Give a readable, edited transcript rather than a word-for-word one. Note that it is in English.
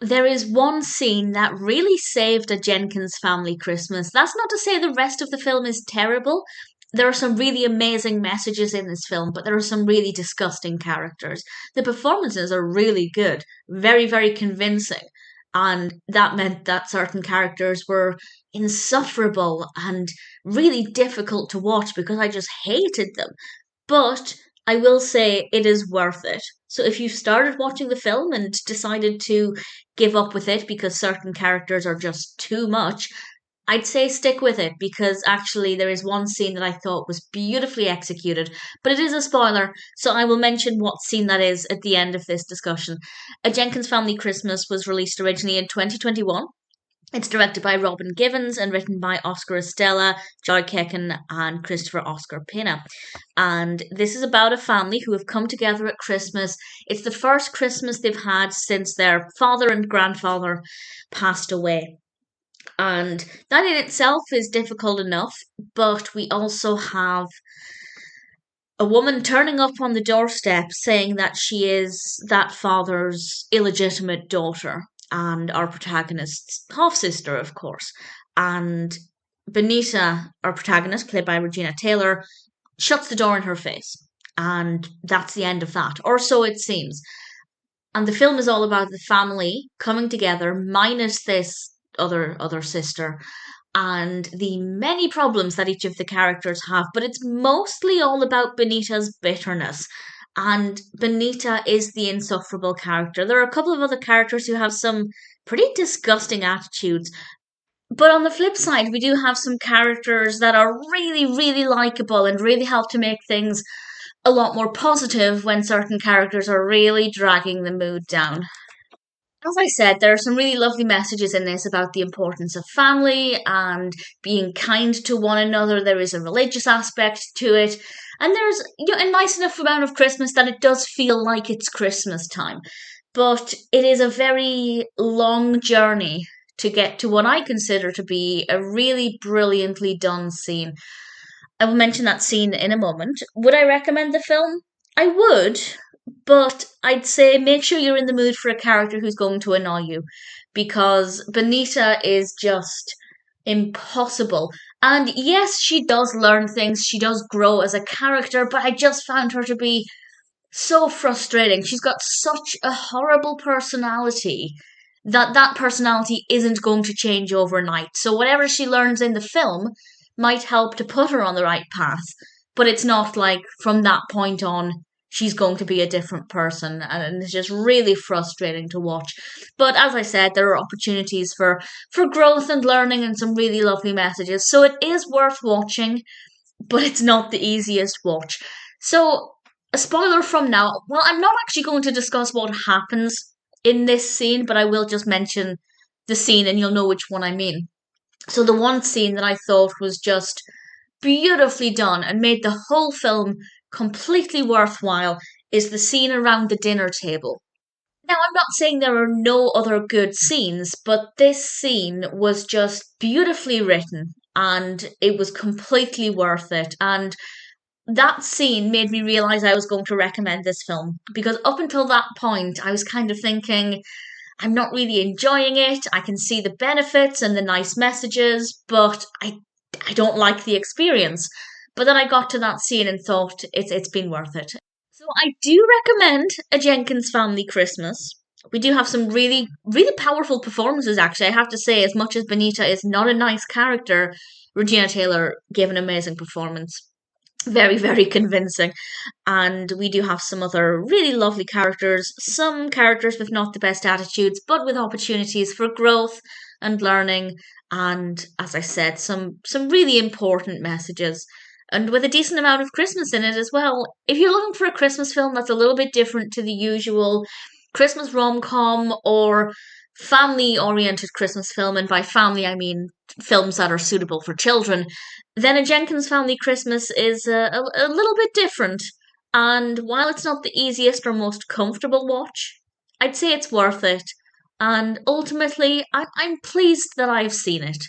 There is one scene that really saved a Jenkins family Christmas. That's not to say the rest of the film is terrible. There are some really amazing messages in this film, but there are some really disgusting characters. The performances are really good, very, very convincing. And that meant that certain characters were insufferable and really difficult to watch because I just hated them. But I will say it is worth it. So if you've started watching the film and decided to give up with it because certain characters are just too much, I'd say stick with it because actually there is one scene that I thought was beautifully executed, but it is a spoiler, so I will mention what scene that is at the end of this discussion. A Jenkins Family Christmas was released originally in 2021. It's directed by Robin Givens and written by Oscar Estella, Joy Kecken, and Christopher Oscar Pena. And this is about a family who have come together at Christmas. It's the first Christmas they've had since their father and grandfather passed away. And that in itself is difficult enough, but we also have a woman turning up on the doorstep saying that she is that father's illegitimate daughter and our protagonist's half sister, of course. And Baneatta, our protagonist, played by Regina Taylor, shuts the door in her face. And that's the end of that, or so it seems. And the film is all about the family coming together, minus this other sister, and the many problems that each of the characters have, but it's mostly all about Benita's bitterness. And Benita is the insufferable character. There are a couple of other characters who have some pretty disgusting attitudes. But on the flip side, we do have some characters that are really, really likable and really help to make things a lot more positive when certain characters are really dragging the mood down. As I said, there are some really lovely messages in this about the importance of family and being kind to one another. There is a religious aspect to it, and there's a nice enough amount of Christmas that it does feel like it's Christmas time. But it is a very long journey to get to what I consider to be a really brilliantly done scene. I will mention that scene in a moment. Would I recommend the film? I would, but I'd say make sure you're in the mood for a character who's going to annoy you because Benita is just impossible. And yes, she does learn things, she does grow as a character, but I just found her to be so frustrating. She's got such a horrible personality that that personality isn't going to change overnight. So whatever she learns in the film might help to put her on the right path, but it's not like from that point on she's going to be a different person, and it's just really frustrating to watch. But as I said, there are opportunities for growth and learning and some really lovely messages. So it is worth watching, but it's not the easiest watch. So a spoiler from now. Well, I'm not actually going to discuss what happens in this scene, but I will just mention the scene and you'll know which one I mean. So the one scene that I thought was just beautifully done and made the whole film completely worthwhile is the scene around the dinner table. Now, I'm not saying there are no other good scenes, but this scene was just beautifully written and it was completely worth it. And that scene made me realize I was going to recommend this film because up until that point, I was kind of thinking, I'm not really enjoying it. I can see the benefits and the nice messages, but I don't like the experience. But then I got to that scene and thought it's been worth it. So I do recommend A Jenkins Family Christmas. We do have some really, really powerful performances, actually. I have to say, as much as Benita is not a nice character, Regina Taylor gave an amazing performance. Very, very convincing. And we do have some other really lovely characters, some characters with not the best attitudes, but with opportunities for growth and learning. And as I said, some really important messages. And with a decent amount of Christmas in it as well. If you're looking for a Christmas film that's a little bit different to the usual Christmas rom-com or family oriented Christmas film, and by family I mean films that are suitable for children, then A Jenkins Family Christmas is a little bit different. And while it's not the easiest or most comfortable watch, I'd say it's worth it. And ultimately, I'm pleased that I've seen it.